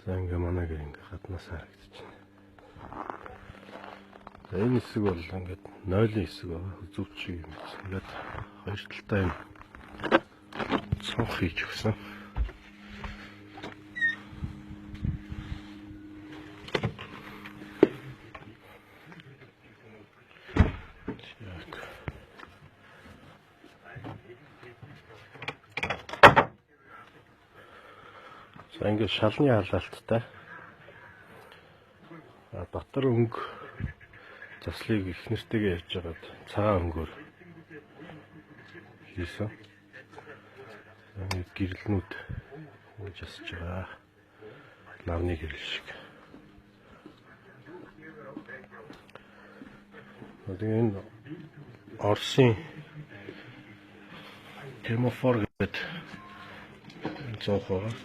За ингээ манай гэр ингээ гаднаас харагдаж байна. За энэ хэсэг бол ингээд 0-ын хэсэг байгаа. Зүвчиг юм. Ингээд хоёр талтай юм цонх хийж өгсөн. За ингээд шалны халаалттай. Дотор өнгө заслыг их нэртэйгээ явж байгаад цагаан өнгөөр хийсэн. Ингээд гэрэлнүүд ингэж асж байгаа. Нарны гэрэл шиг. Тэгээ энэ Орсын Термофор гэдэг зоох байгаа.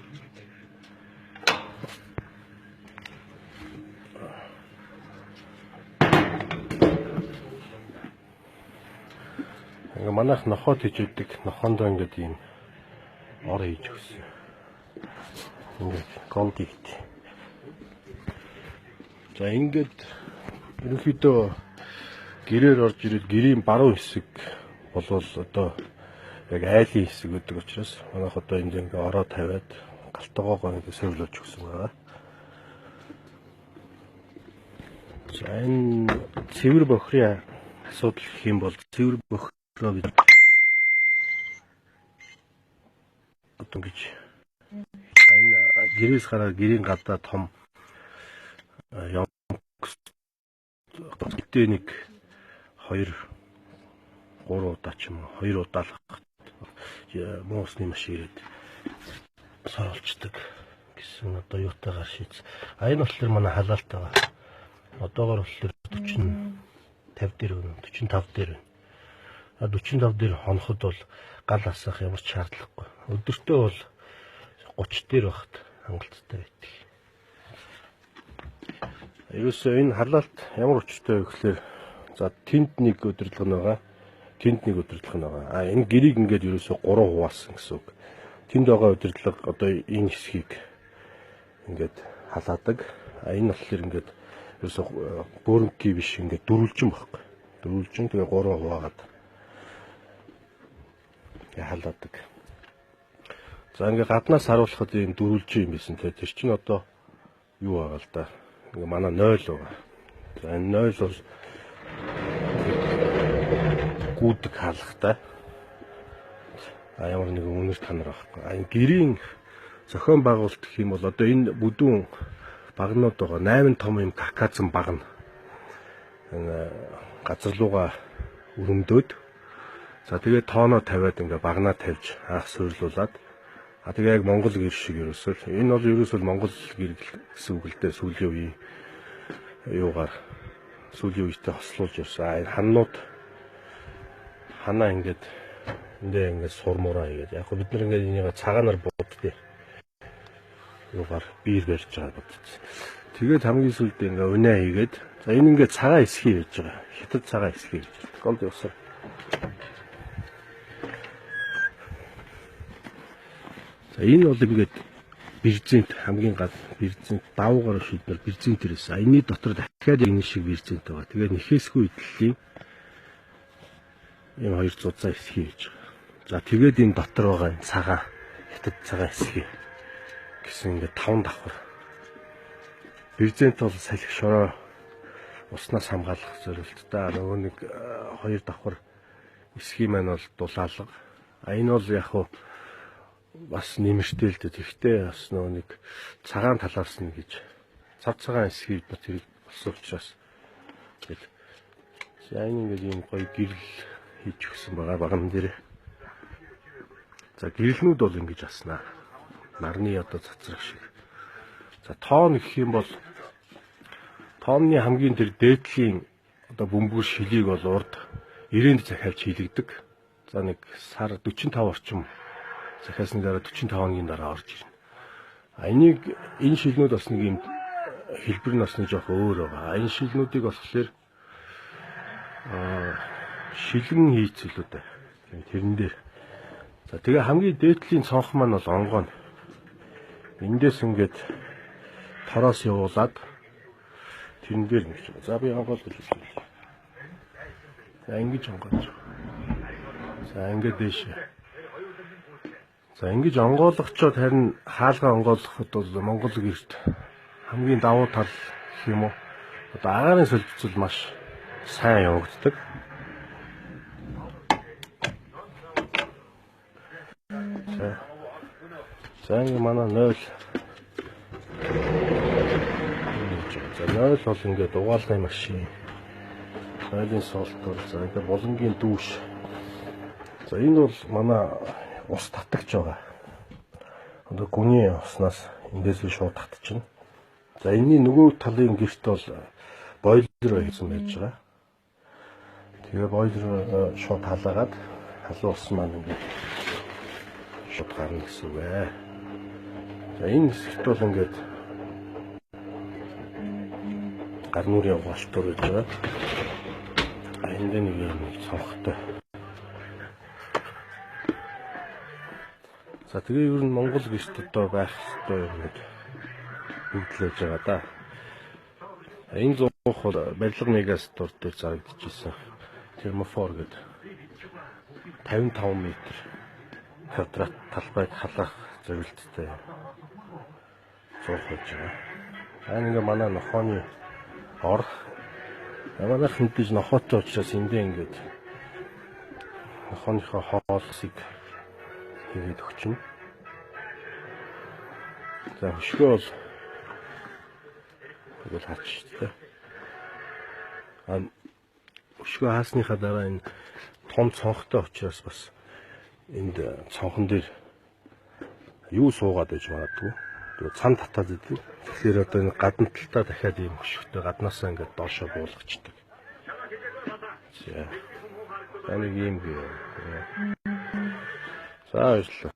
Ингээ манайх нохоод хийж өгдөг. Нохоондоо ингээд ийм ор хийж өгсөн. Ингээд голдит. За ингээд ерөнхийдөө гэрээр орж ирээд гэрийн баруун хэсэг болвол одоо яг айлын хэсэг гэдэг учраас манайх одоо энд ингээ ороо тавиад галтгоогоо ингээ сөвлөж өгсөн байгаа. За энэ цэвэр бохрын асуудал гэх юм бол цэвэр бохроо бид одоо гэж энэ гэрээс гараад гэрийн гадаа том юм гэдэг нэг 2-3 удаа ч юм уу 2 удаа л моосны маш ирээд соролцдог гэсэн одоо юутайгаар шийдсэн. Энэ болохоор манай халаалт байгаа. Одоогоор болохоор 40-50 дээр байна. 45 дээр байна. 45 дээр хоноход бол гал асах ямар ч шаардлагагүй. Өдөртөө бол 30 дээр багт хангалттай байдаг. Ерөөсөө энэ халаалт ямар учиртай вэ гэхээр за тэнд нэг өдөрлөг нь байгаа. Тэнд нэг өдөрлөг нь байгаа. Энэ гэрийг ингээд ерөөсөө 3 хуваасан гэсэн үг. Тэнд байгаа өдөрлөг одоо энэ хэсгийг ингээд халаадаг. Энэ болохоор ингээд ерөөсөө бөөрөнгийн биш ингээд дөрвөлжин баггүй. Дөрвөлжин тэгээ 3 хуваагаад халаадаг. За ингээ гаднаас харуулхад энэ дөрвөлжин юм байсан. Тэр чинь одоо юу байгаа л да. Ингээ манай 0 байгаа. За энэ 0 бол гүдэг хаалгатай. Ямар нэг үнэр танар байхгүй. Энэ гэрийн зохион байгуулалт гэх юм бол одоо энэ бүдүүн багнууд байгаа 8 том юм каказан багна. Энэ газар руугаа өрөмдөөд за тэгээд тооноо тавиад ингээ багнаа тавьж анх суйрлуулад тэгээ яг Монгол гэр шиг ерөөсөө энэ бол ерөөсөө Монгол гэр гэсэн үг л дээ сүүлийн үеийн юугаар сүүлийн үедээ хослуулж ирсэн. Ханнууд ханаа ингээд ингээд сурмураа хийгээд яг бид нар ингээд энийг цагаанаар бууддээ юугаар биер барьж байгаа бодчих. Тэгээд хамгийн сүүлдээ ингээ унаа хийгээд за энэ ингээ цагаан эсхий хийж байгаа. Хятад цагаан эсхий хийж байгаа. Голд явсан. За энэ бол ингээд бирзент хамгийн гад бирзент давуугаар шийдвэр бирзент төрөөс. Энэний дотор дахиад энэ шиг бирзент байгаа. Тэгээд нэхээсгүй идэллийн ийм хоёр зузаан эсхий хийж байгаа. За тэгээд энэ дотор байгаа энэ цагаан хятад цагаан эсхий гэсэн ингээд 5 давхар. Бирзент бол салхи шороо уснаас хамгаалах зорилттой. Нөгөө нэг 2 давхар эсхий маань бол дулаалга. Энэ бол яг хуу бас нэмэртэй л дээ. Тэгтээ бас нөгөө нэг цагаан талаас нь гэж цав цагаан эсхий бат хэрэг болсон учраас тэгэл. За энэ ингээд ийм гоё гэрэл хийж өгсөн байгаа баган дээр. За гэрэлнүүд бол ингэж аснаа. Нарны одоо цацрах шиг. За тоон гэх юм бол тоонны хамгийн тэр дээдлийн одоо бөмбөг шилийг бол урд 90-нд захиалж хийлэгдэг. За нэг сар 45 орчим захиалсны дараа 45 хоногийн дараа орж ирнэ. Энийг энэ шилнүүд бас нэг юм хэлбэр нь бас нэг жоох өөр байгаа. Энэ шилнүүдийг болохоор шилэн хийцэлүүд тэрэн дээр. За тэгээ хамгийн дээдлийн цонх маань бол онгоо. Эндээс ингээд тороос явуулаад тэрэн дээр нэг чинь. За би онгоолж үзье. За ингэж онгоолж. За ингэ дээш. За ингэж онгоолгочоод харин хаалгаа онгоолгоход бол Монгол гэрт хамгийн давуу тал гэх юм уу? Одоо агаарын солилцол маш сайн явагддаг. За ингэ манай 0. За 0 бол ингээд угаалгын машин. 0-ын солтол. За ингээд булангийн дүүш. За энэ бол манай ус татагч байгаа. Одоо гүний уснаас эндээс шууд татчихна. За энэний нөгөө талын гэрт бол бойлер хийсэн байж байгаа. Тэгээ бойлер шууд халаагаад халуун ус маань ингээд шууд гарна гэсэн үг ээ. За энэ хэсэгт бол ингээд гар нүрийн угаалтур гэж байгаа. Энд нэг юм цонхтой. За тэгээ ер нь Монгол гэрт одоо байх ёстой юм бүгдлээж байгаа да. Энэ зуух бол барилга мегастор дээр зарагдчихсан. Термофор гэдэг 55 м квадрат талбайг халаах зорилттой зуух байж байгаа. Аа ингээ манай нохооны ор манайхан дэж нохоотой учраас эндээ ингээд нохооныхоо хоолсыг хийгээд өгчнө. За хөшгөө бол тэгэл хаачихтай. Хөшгөө хаасныхаа дараа энэ том цонхтой учраас бас энд цонхон дээр юу суугаад байж магадгүй. Тэгээ цан татаад идэв. Тэгэхээр одоо энэ гадна талтаа дахиад ийм хөшгөтэй гаднаасаа ингээд доошоо буулгачдаг. За. Энийг ийм гээ. За баярлалаа.